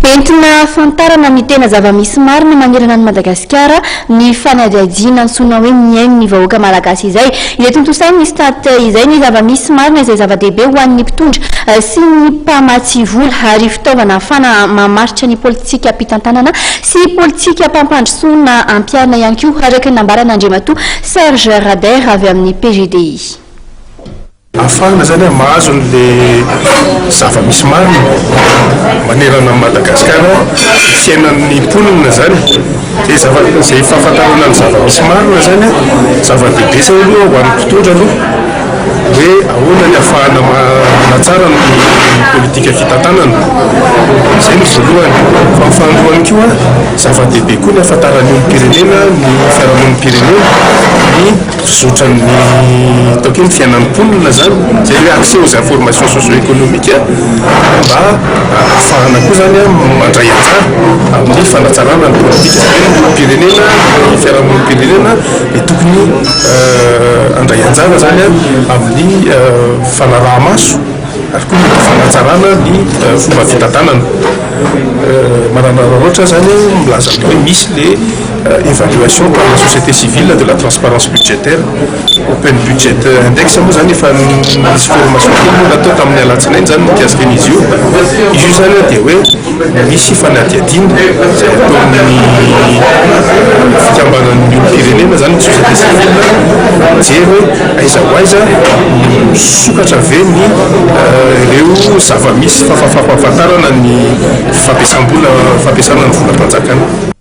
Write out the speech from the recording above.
entina fantarana ny tena zava-misy marina manerana ny Madagasikara ny fanadihadiana antsoina hoe miaino ny vahoaka malagasy izay tontolo izay misy taty izay ny zava-misy marina izay zava-dehibe ho an'ny mpitondra sy ny mpamatsy vola ary fitaovana ahafana mamaritra ny politika ampitantanana sy politika ampampandrosoana ampiarina ihany koa araka ny nambarana Andriamatoa Serge Rader avy amin'ny PGDI. Afana zany mahazo le zava-misy marina manerana ny Madagasikara fiainan'ny mponina zany dia zay fahafantarana ny zava-misy marina zany zava-dehibe zay aloha ho an'ny mpitondra aloha hoe ahoana ny ahafahana manatsara ny politika fitantanana zay ny voalohany fa ny faharoany koa zava-dehibe koa ny ahafantarany olom-pirenena ny fiarahamon'ny pirenena ny fizotran'ny ataoko hoe ny fiainan'ny mponina zany zay hoe accès aux informations socio-économiques mba ahafahana koa zany mandray anjara amin'ny fanatsarana ny politika pirenena ny fiarahamon'ny pirenena dia tokony andray anjara zany amin'ny fanaraha-maso ary koa ny fanatsarana ny fomba fitantanana maranarana loatra zany milaza hoe misy le évaluation par la société civile de la transparence budgétaire open budget index moa zany efa misy formation koa natao tamin'ny alatsinainy zany mikasika an'izy io izy io zany dia hoe misy fanadihadiana zay ataon'ny fikambanan'ny olom-pirenena zany ny société civile jery hoe aiza ho aiza misokatra ve ny ireo zava-misy fahafantarana ny fampiasana ny volam-panjakana.